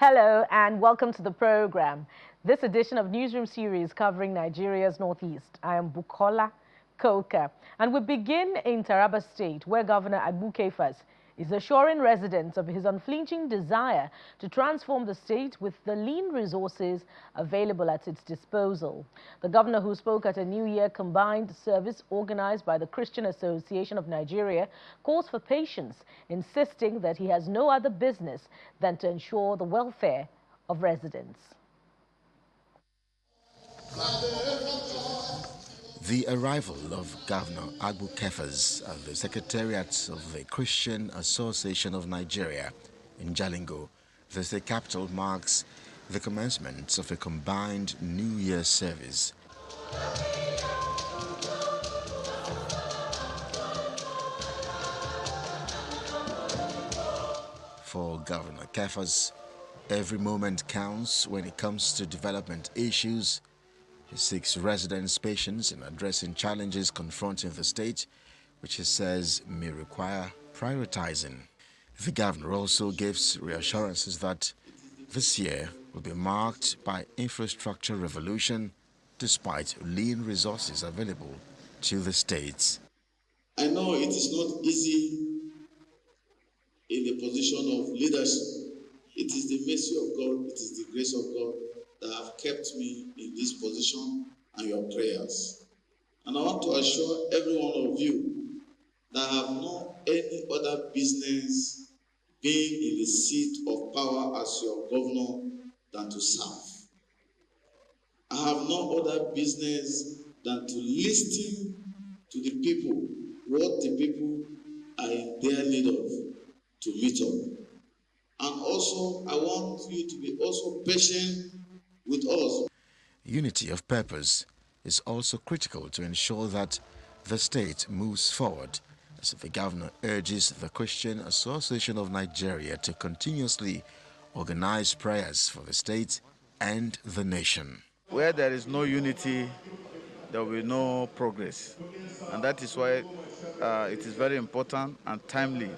Hello and welcome to the program. This edition of Newsroom Series covering Nigeria's Northeast. I am Bukola Koka, and we begin in Taraba State, where Governor Kefas is assuring residents of his unflinching desire to transform the state with the lean resources available at its disposal. The governor, who spoke at a New Year combined service organized by the Christian Association of Nigeria, calls for patience, insisting that he has no other business than to ensure the welfare of residents. The arrival of Governor Kefas at the Secretariat of the Christian Association of Nigeria in Jalingo, the state capital, marks the commencement of a combined New Year service. For Governor Kefas, every moment counts when it comes to development issues. He seeks residents' patience in addressing challenges confronting the state, which he says may require prioritizing. The governor also gives reassurances that this year will be marked by infrastructure revolution despite lean resources available to the states. I know it is not easy in the position of leadership. It is the mercy of God, it is the grace of God that have kept me in this position and your prayers. And I want to assure every one of you that I have no any other business being in the seat of power as your governor than to serve. I have no other business than to listen to the people, what the people are in their need of, to meet up. And also, I want you to be also patient with us. Unity of purpose is also critical to ensure that the state moves forward, as the governor urges the Christian Association of Nigeria to continuously organize prayers for the state and the nation. Where there is no unity, there will be no progress. And that is why it is very important and timely.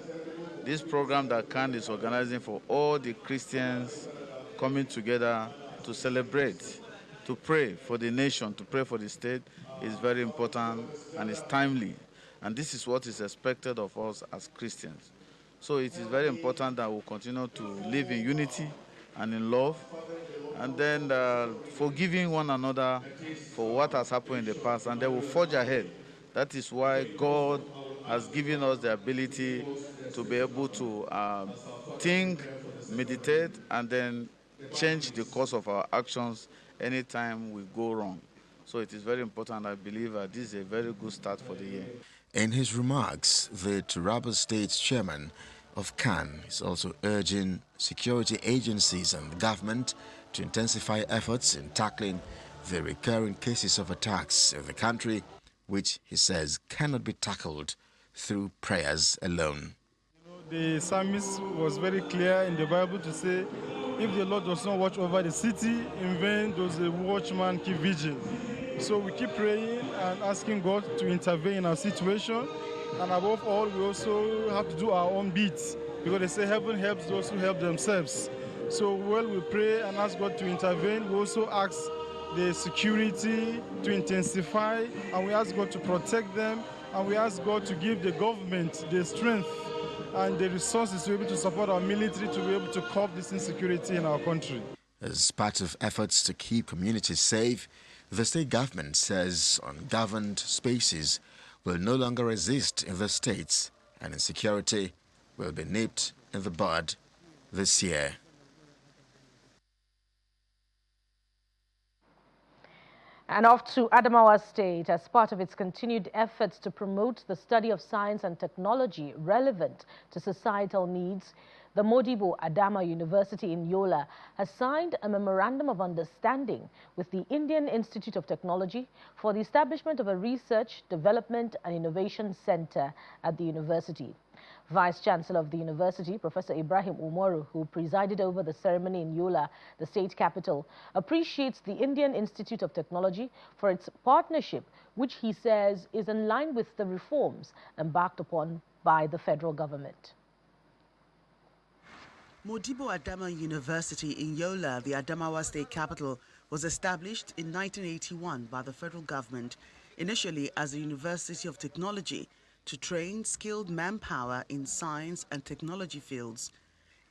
This program that CAN is organizing for all the Christians coming together to celebrate, to pray for the nation, to pray for the state is very important and is timely. And this is what is expected of us as Christians. So it is very important that we continue to live in unity and in love, and then forgiving one another for what has happened in the past, and then we'll forge ahead. That is why God has given us the ability to be able to think, meditate, and then change the course of our actions anytime we go wrong. So it is very important. I believe this is a very good start for the year. In his remarks, the Taraba State chairman of CAN is also urging security agencies and the government to intensify efforts in tackling the recurring cases of attacks in the country, which he says cannot be tackled through prayers alone. The psalmist was very clear in the Bible to say, if the Lord does not watch over the city, in vain does the watchman keep vigil. So we keep praying and asking God to intervene in our situation. And above all, we also have to do our own bits, because they say heaven helps those who help themselves. So while we pray and ask God to intervene, we also ask the security to intensify, and we ask God to protect them, and we ask God to give the government the strength and the resources to be able to support our military to be able to curb this insecurity in our country. As part of efforts to keep communities safe, the state government says ungoverned spaces will no longer exist in the states, and insecurity will be nipped in the bud this year. And off to Adamawa State, as part of its continued efforts to promote the study of science and technology relevant to societal needs, the Modibo Adama University in Yola has signed a memorandum of understanding with the Indian Institute of Technology for the establishment of a research, development and innovation center at the university. Vice-Chancellor of the university, Professor Ibrahim Umaru, who presided over the ceremony in Yola, the state capital, appreciates the Indian Institute of Technology for its partnership, which he says is in line with the reforms embarked upon by the federal government. Modibo Adama University in Yola, the Adamawa state capital, was established in 1981 by the federal government, initially as a university of technology to train skilled manpower in science and technology fields.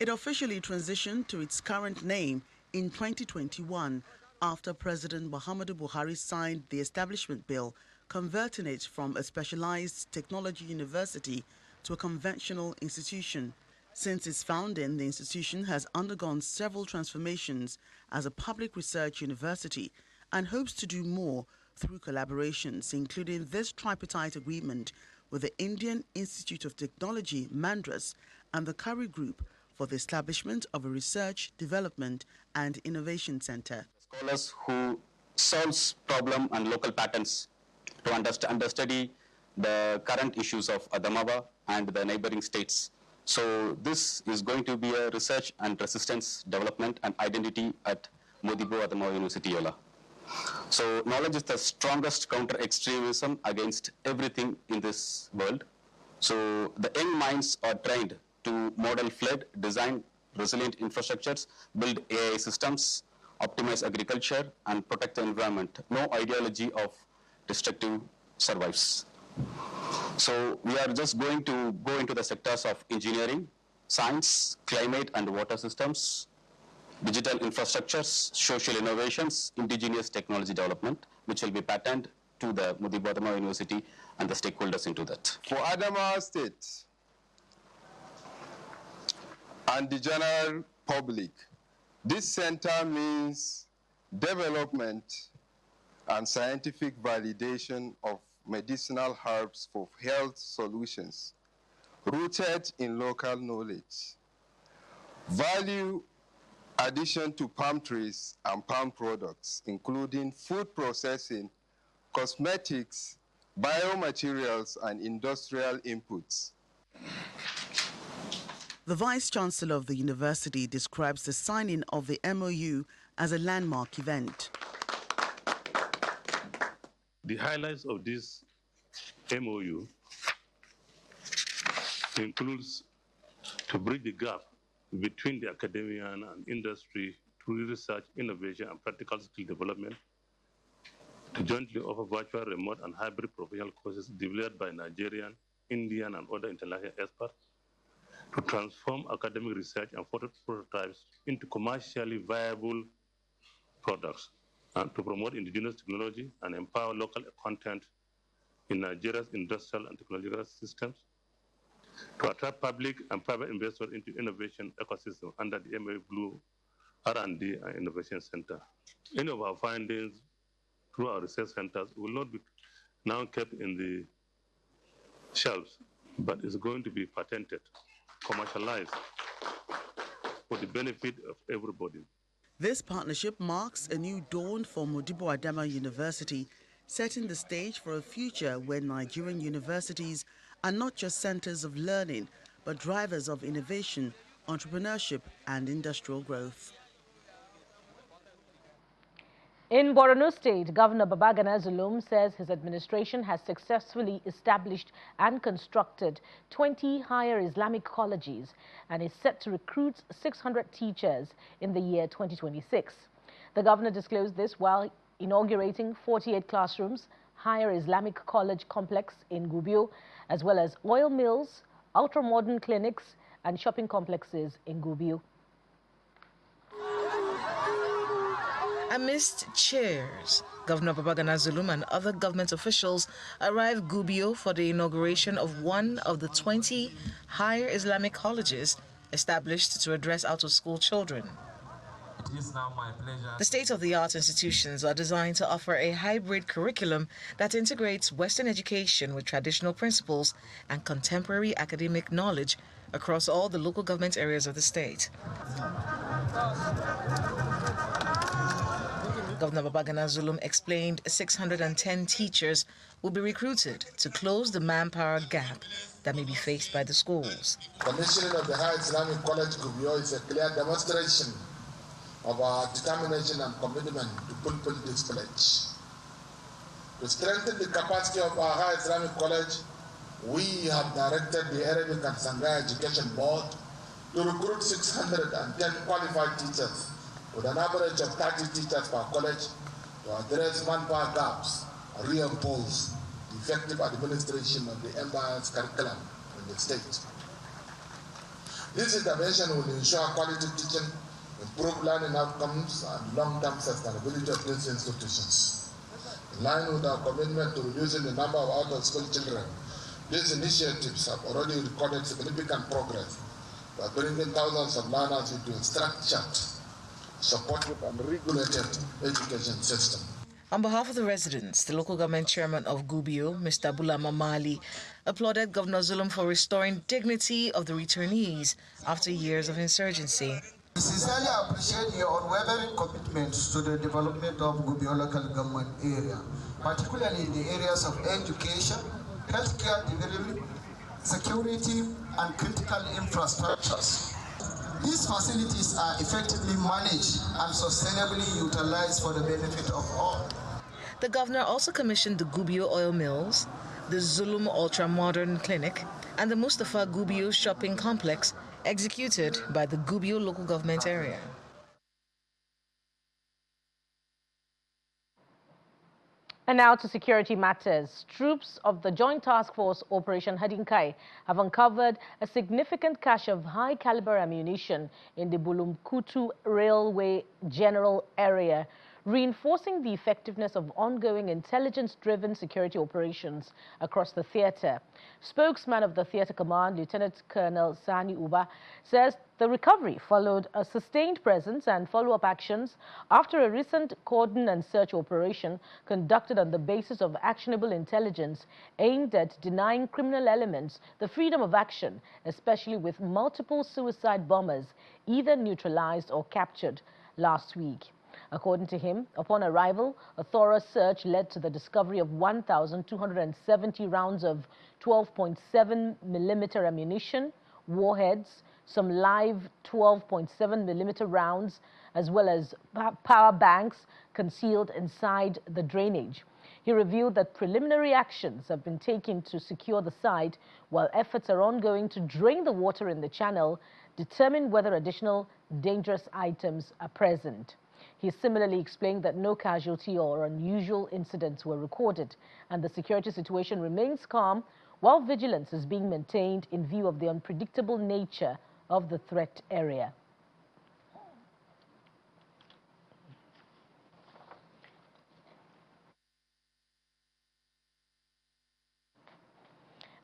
It officially transitioned to its current name in 2021 after President Muhammadu Buhari signed the establishment bill, converting it from a specialized technology university to a conventional institution. Since its founding, the institution has undergone several transformations as a public research university and hopes to do more through collaborations, including this tripartite agreement with the Indian Institute of Technology, Madras, and the Curry Group for the establishment of a research, development, and innovation center. Scholars who solves problem and local patterns to understudy the current issues of Adamawa and the neighboring states. So this is going to be a research and resistance development and identity at Modibo Adamawa University, Yola. So knowledge is the strongest counter-extremism against everything in this world. So the young minds are trained to model flood, design resilient infrastructures, build AI systems, optimize agriculture, and protect the environment. No ideology of destructive survives. So we are just going to go into the sectors of engineering, science, climate and water systems, digital infrastructures, social innovations, indigenous technology development, which will be patterned to the Modibo Adamawa University and the stakeholders into that. For Adamawa State and the general public, this center means development and scientific validation of medicinal herbs for health solutions rooted in local knowledge. Value addition to palm trees and palm products, including food processing, cosmetics, biomaterials, and industrial inputs. The Vice-Chancellor of the university describes the signing of the MOU as a landmark event. The highlights of this MOU includes to bridge the gap between the academia and industry through research, innovation, and practical skill development, to jointly offer virtual, remote, and hybrid professional courses developed by Nigerian, Indian, and other international experts, to transform academic research and prototypes into commercially viable products, and to promote indigenous technology and empower local content in Nigeria's industrial and technological systems, to attract public and private investors into innovation ecosystem under the MA Blue R&D and Innovation Center. Any of our findings through our research centers will not be now kept in the shelves, but is going to be patented, commercialized for the benefit of everybody. This partnership marks a new dawn for Modibo Adamawa University, setting the stage for a future where Nigerian universities are not just centers of learning, but drivers of innovation, entrepreneurship, and industrial growth. In Borno State, Governor Babagana Zulum says his administration has successfully established and constructed 20 higher Islamic colleges and is set to recruit 600 teachers in the year 2026. The governor disclosed this while inaugurating 48 classrooms, higher Islamic college complex in Gubio, as well as oil mills, ultra-modern clinics, and shopping complexes in Gubio. Amidst cheers, Governor Babagana Zulum and other government officials arrived Gubio for the inauguration of one of the 20 higher Islamic colleges established to address out-of-school children. It is now my pleasure. The state-of-the-art institutions are designed to offer a hybrid curriculum that integrates Western education with traditional principles and contemporary academic knowledge across all the local government areas of the state. Governor Babagana Zulum explained 610 teachers will be recruited to close the manpower gap that may be faced by the schools. Commissioning of the High Islamic College Gubio is a clear demonstration of our determination and commitment to fulfill this pledge. To strengthen the capacity of our High Islamic College, we have directed the Arabic and Sangha Education Board to recruit 610 qualified teachers with an average of 30 teachers per college to address manpower gaps and reimpose the effective administration of the empire's curriculum in the state. This intervention will ensure quality teaching, improve learning outcomes, and long-term sustainability of these institutions. In line with our commitment to reducing the number of out-of-school children, these initiatives have already recorded significant progress by bringing thousands of learners into a structured, supportive, and regulated education system. On behalf of the residents, the local government chairman of Gubio, Mr. Bulama Mali, applauded Governor Zulum for restoring dignity of the returnees after years of insurgency. We sincerely appreciate your unwavering commitment to the development of Gubio local government area, particularly in the areas of education, healthcare delivery, security, and critical infrastructures. These facilities are effectively managed and sustainably utilized for the benefit of all. The governor also commissioned the Gubio oil mills, the Zulum ultra-modern clinic, and the Mustafa Gubio shopping complex, executed by the Gubio local government area. And now to security matters. Troops of the Joint Task Force Operation Hadinkai have uncovered a significant cache of high-caliber ammunition in the Bulumkutu Railway General Area, reinforcing the effectiveness of ongoing intelligence-driven security operations across the theater. Spokesman of the Theater Command, Lieutenant Colonel Sani Uba, says the recovery followed a sustained presence and follow-up actions after a recent cordon and search operation conducted on the basis of actionable intelligence aimed at denying criminal elements the freedom of action, especially with multiple suicide bombers either neutralized or captured last week. According to him, upon arrival, a thorough search led to the discovery of 1,270 rounds of 12.7mm ammunition, warheads, some live 12.7mm rounds, as well as power banks concealed inside the drainage. He revealed that preliminary actions have been taken to secure the site, while efforts are ongoing to drain the water in the channel, determine whether additional dangerous items are present. He similarly explained that no casualty or unusual incidents were recorded, and the security situation remains calm while vigilance is being maintained in view of the unpredictable nature of the threat area.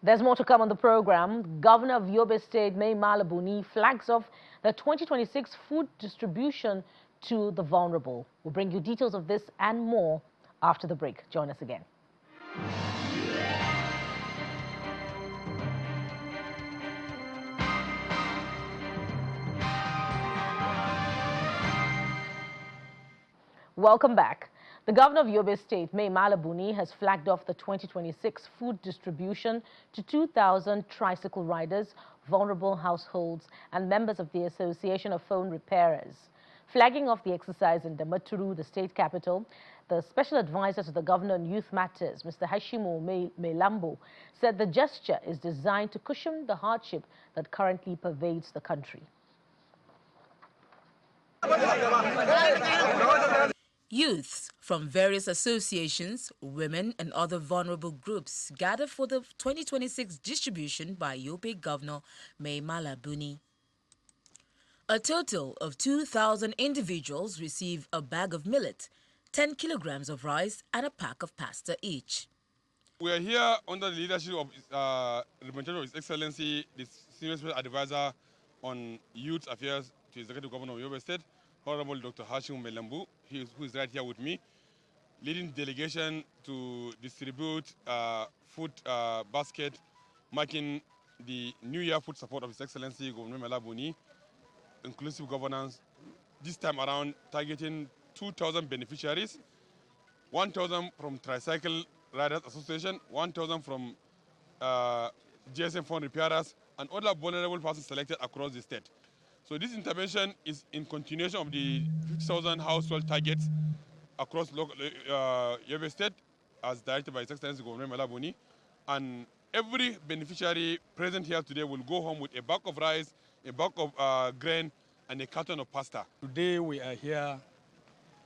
There's more to come on the program. Governor of Yobe State, Mai Mala Buni, flags off the 2026 food distribution to the vulnerable. We'll bring you details of this and more after the break. Join us again. Welcome back. The governor of Yobe State, Mai Mala Buni, has flagged off the 2026 food distribution to 2,000 tricycle riders, vulnerable households, and members of the Association of Phone Repairers. Flagging off the exercise in Damaturu, the state capital, the special advisor to the governor on youth matters, Mr. Hashimu Melambo, said the gesture is designed to cushion the hardship that currently pervades the country. Youths from various associations, women and other vulnerable groups gathered for the 2026 distribution by Yobe Governor Mai Mala Buni. A total of 2,000 individuals receive a bag of millet, 10 kilograms of rice and a pack of pasta each. We are here under the leadership of representative of His Excellency, the Senior Special Advisor on Youth Affairs to Executive Governor of Yobe State, Honorable Dr. Hashim Melambu, who is right here with me, leading delegation to distribute food basket, marking the New Year food support of His Excellency Governor Mela Buni, inclusive governance, this time around targeting 2,000 beneficiaries, 1,000 from Tricycle Riders Association, 1,000 from GSM phone repairers, and other vulnerable persons selected across the state. So this intervention is in continuation of the 50,000 household targets across Yobe State, as directed by His Excellency Governor Mela Buni. And every beneficiary present here today will go home with a bag of rice, a bag of grain, and a carton of pasta. Today we are here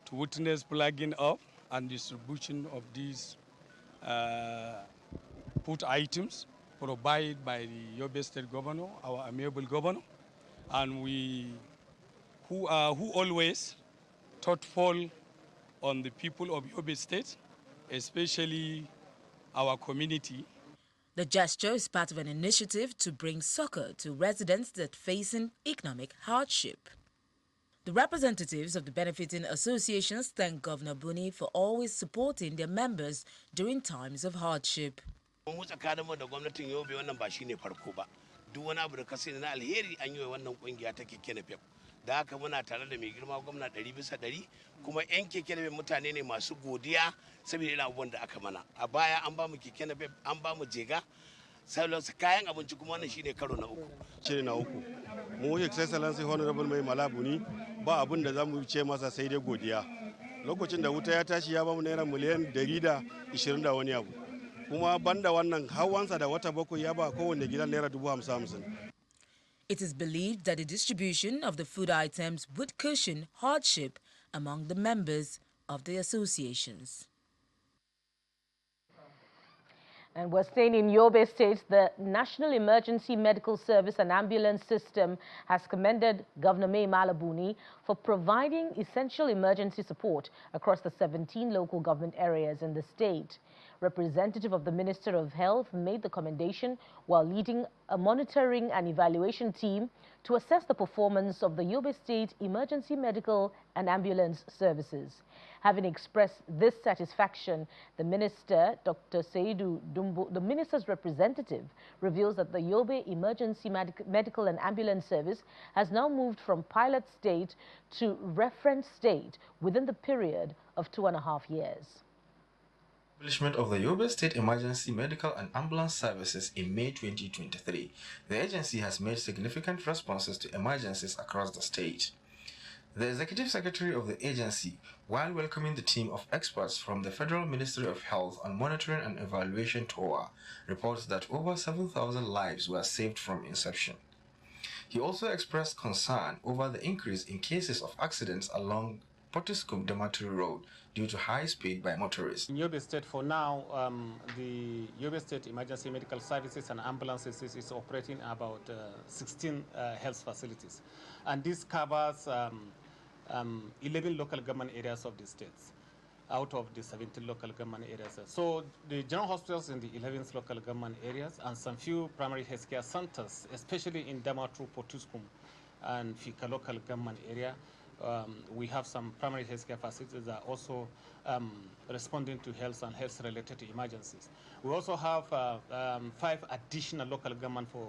to witness plugging up and distribution of these food items provided by the Yobe State Governor, our amiable governor, and who always thoughtful on the people of Yobe State, especially our community. The gesture is part of an initiative to bring succor to residents that facing economic hardship. The representatives of the benefiting associations thank Governor Buni for always supporting their members during times of hardship. Da haka muna tare da mai girma gwamna 100% kuma 'yan keke nafe mutane ne masu godiya saboda irin abubuwan da aka mana. A baya an ba mu keke nafe, an ba mu jega, sauransu kayan abinci kuma wannan shine karo na uku. Shine na uku. Mu His Excellency Honorable Mai Malabuni ba abin da za mu ce masa sai dai godiya. Lokacin da wuta ya tashi ya ba mu naira miliyan 120 da wani abu. Kuma banda wannan hawansa da wata bakwai ya ba kowanne gidan naira 50,000. It is believed that the distribution of the food items would cushion hardship among the members of the associations. And we're staying in Yobe State. The National Emergency Medical Service and Ambulance System has commended Governor Mai Mala Buni for providing essential emergency support across the 17 local government areas in the state. Representative of the Minister of Health made the commendation while leading a monitoring and evaluation team to assess the performance of the Yobe State Emergency Medical and Ambulance Services. Having expressed this satisfaction, the Minister, Dr. Saidu Dumbo, the Minister's representative, reveals that the Yobe Emergency Medical and Ambulance Service has now moved from pilot state to reference state within the period of 2.5 years. Establishment of the Yobe State Emergency Medical and Ambulance Services in May 2023, the agency has made significant responses to emergencies across the state. The Executive Secretary of the agency, while welcoming the team of experts from the Federal Ministry of Health on Monitoring and Evaluation TOA, reports that over 7,000 lives were saved from inception. He also expressed concern over the increase in cases of accidents along Potiskum-Damaturu Road due to high speed by motorists. In Yobe State, for now, the Yobe State Emergency Medical Services and Ambulances is operating about 16 health facilities. And this covers 11 local government areas of the states out of the 17 local government areas. So the general hospitals in the 11 local government areas and some few primary healthcare centers, especially in Damaturu, Potiskum, and Fika local government area, we have some primary healthcare facilities that are also responding to health and health-related emergencies. We also have 5 additional local government for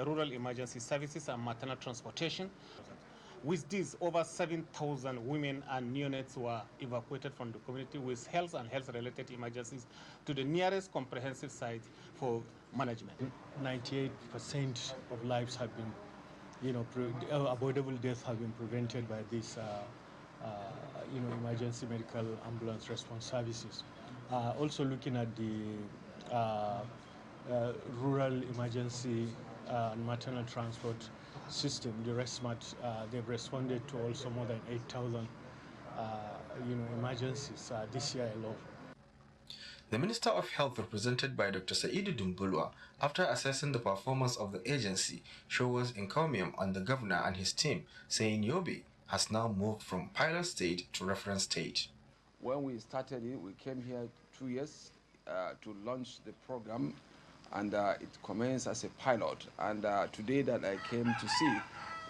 rural emergency services and maternal transportation. With this, over 7,000 women and neonates were evacuated from the community with health and health-related emergencies to the nearest comprehensive site for management. 98% of lives have been, avoidable deaths have been prevented by these, emergency medical ambulance response services. Also looking at the rural emergency and maternal transport system, the RESMAT, they've responded to also more than 8,000, emergencies this year alone. The Minister of Health, represented by Dr. Saidu Dumbulwa, after assessing the performance of the agency, showers encomium on the governor and his team, saying Yobe has now moved from pilot state to reference state. When we started it, we came here 2 years to launch the program, and it commenced as a pilot. And today that I came to see,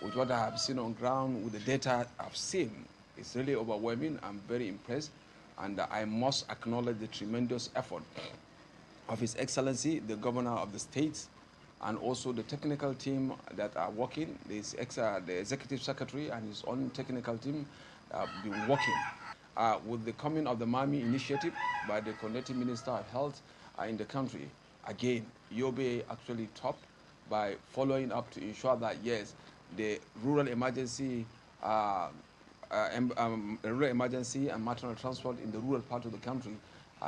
with what I have seen on ground, with the data I've seen, it's really overwhelming. I'm very impressed. And I must acknowledge the tremendous effort of His Excellency, the Governor of the State, and also the technical team that are working. The Executive Secretary and his own technical team have been working. With the coming of the MAMI initiative by the Coordinating Minister of Health in the country, again, Yobe actually topped by following up to ensure that, yes, the rural emergency and maternal transport in the rural part of the country,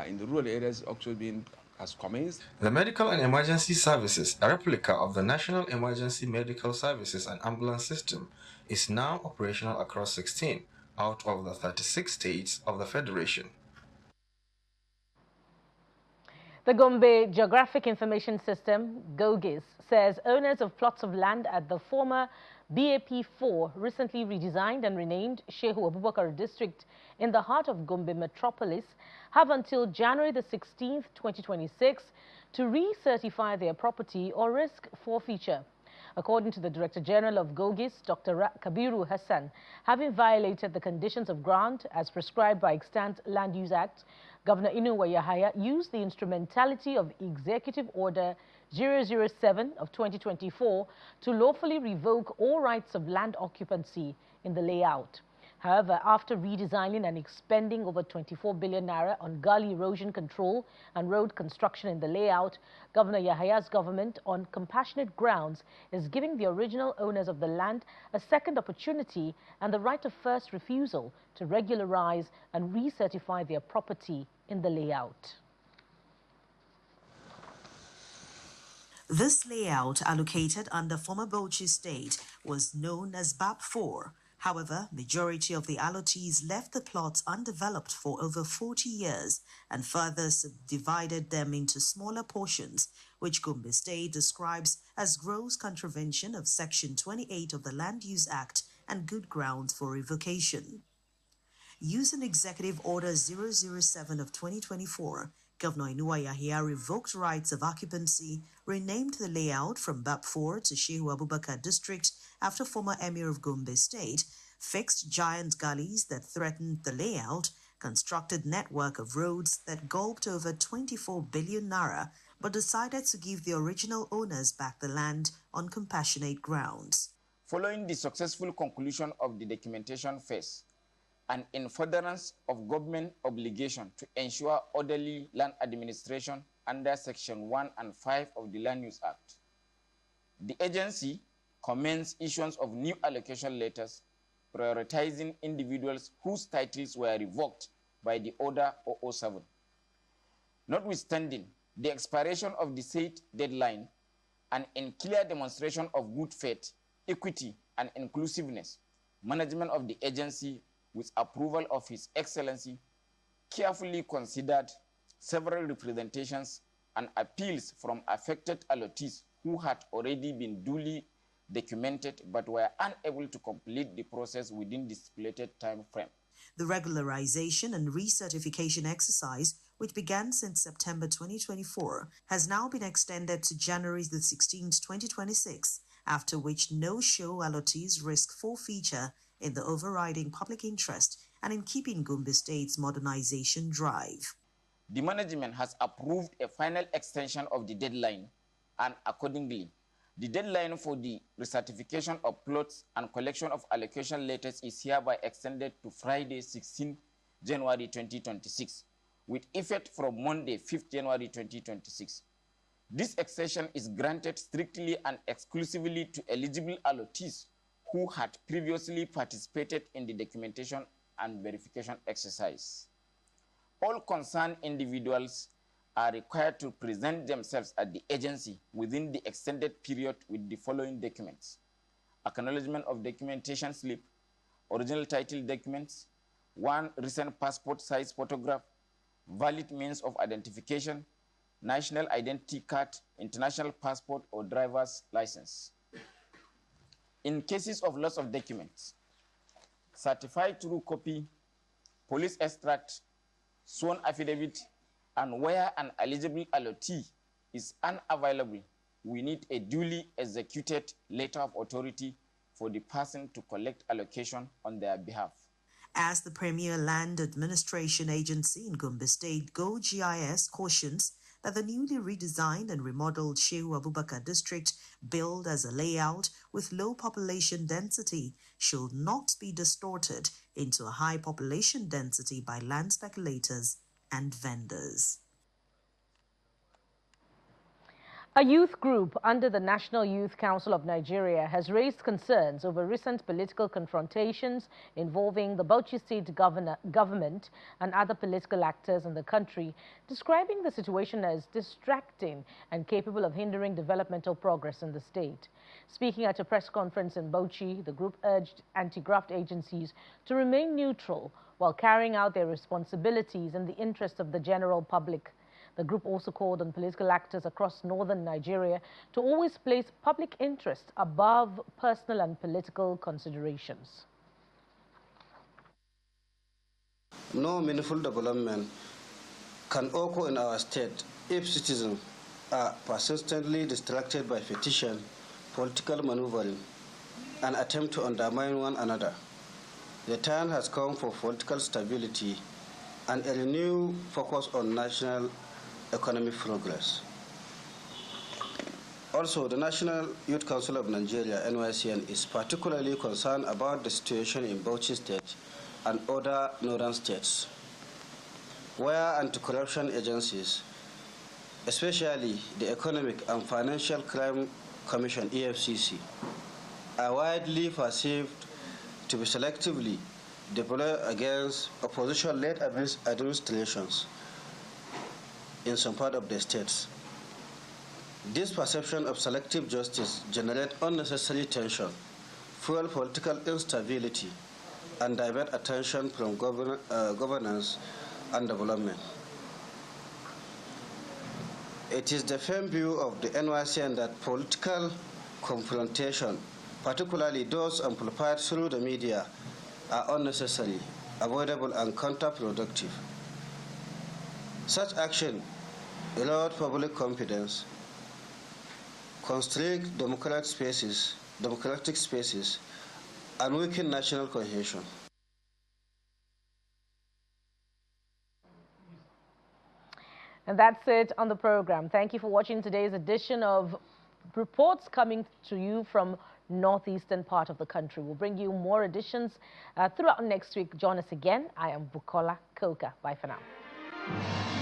in the rural areas, actually being has commenced. The Medical and Emergency Services, a replica of the National Emergency Medical Services and Ambulance System, is now operational across 16 out of the 36 states of the Federation. The Gombe Geographic Information System, GOGIS, says owners of plots of land at the former BAP4, recently redesigned and renamed Shehu Abubakar District in the heart of Gombe metropolis, have until January the 16th, 2026 to recertify their property or risk forfeiture. According to the Director General of GOGIS, Dr. Kabiru Hassan, having violated the conditions of grant as prescribed by Extant Land Use Act, Governor Inuwa Yahaya used the instrumentality of Executive Order 007 of 2024 to lawfully revoke all rights of land occupancy in the layout. However, after redesigning and expending over 24 billion naira on gully erosion control and road construction in the layout, Governor Yahaya's government, on compassionate grounds, is giving the original owners of the land a second opportunity and the right of first refusal to regularize and recertify their property in the layout. This layout, allocated under former Bauchi State, was known as BAP4. However, majority of the allottees left the plots undeveloped for over 40 years and further subdivided them into smaller portions, which Gombe State describes as gross contravention of Section 28 of the Land Use Act and good grounds for revocation. Using Executive Order 007 of 2024, Governor Inuwa Yahaya revoked rights of occupancy, renamed the layout from BAP4 to Shehu Abubakar District after former Emir of Gombe State, fixed giant gullies that threatened the layout, constructed network of roads that gulped over 24 billion naira, but decided to give the original owners back the land on compassionate grounds. Following the successful conclusion of the documentation phase, and in furtherance of government obligation to ensure orderly land administration under Section 1 and 5 of the Land Use Act, the agency commenced issuance of new allocation letters prioritizing individuals whose titles were revoked by the Order 007. Notwithstanding the expiration of the said deadline, and in clear demonstration of good faith, equity, and inclusiveness, management of the agency, with approval of His Excellency, carefully considered several representations and appeals from affected allottees who had already been duly documented but were unable to complete the process within the stipulated time frame. The regularization and recertification exercise, which began since September 2024, has now been extended to January the 16th, 2026, after which no-show allottees risk forfeiture in the overriding public interest and in keeping Gombe State's modernization drive. The management has approved a final extension of the deadline, and accordingly, the deadline for the recertification of plots and collection of allocation letters is hereby extended to Friday, 16 January 2026, with effect from Monday, 5th January 2026. This extension is granted strictly and exclusively to eligible allottees who had previously participated in the documentation and verification exercise. All concerned individuals are required to present themselves at the agency within the extended period with the following documents: acknowledgement of documentation slip, original title documents, one recent passport size photograph, valid means of identification, national identity card, international passport, or driver's license. In cases of loss of documents, certified true copy, police extract, sworn affidavit, and where an eligible allottee is unavailable, we need a duly executed letter of authority for the person to collect allocation on their behalf. As the Premier Land Administration Agency in Gombe State, GoGIS, cautions that the newly redesigned and remodeled Shehu Abubakar District, built as a layout with low population density, should not be distorted into a high population density by land speculators and vendors. A youth group under the National Youth Council of Nigeria has raised concerns over recent political confrontations involving the Bauchi State government and other political actors in the country, describing the situation as distracting and capable of hindering developmental progress in the state. Speaking at a press conference in Bauchi, the group urged anti-graft agencies to remain neutral while carrying out their responsibilities in the interest of the general public. The group also called on political actors across northern Nigeria to always place public interest above personal and political considerations. No meaningful development can occur in our state if citizens are persistently distracted by petition, political maneuvering, and attempt to undermine one another. The time has come for political stability and a renewed focus on national economic progress. Also, the National Youth Council of Nigeria, NYCN, is particularly concerned about the situation in Bauchi State and other northern states, where anti-corruption agencies, especially the Economic and Financial Crime Commission, EFCC, are widely perceived to be selectively deployed against opposition-led administrations in some part of the states. This perception of selective justice generates unnecessary tension, fuel political instability, and divert attention from governance and development. It is the firm view of the NYCN that political confrontation, particularly those amplified through the media, are unnecessary, avoidable, and counterproductive. Such action erode public confidence, constrict democratic spaces, and weaken national cohesion. And that's it on the program. Thank you for watching today's edition of reports coming to you from northeastern part of the country. We'll bring you more editions throughout next week. Join us again. I am Bukola Koka. Bye for now.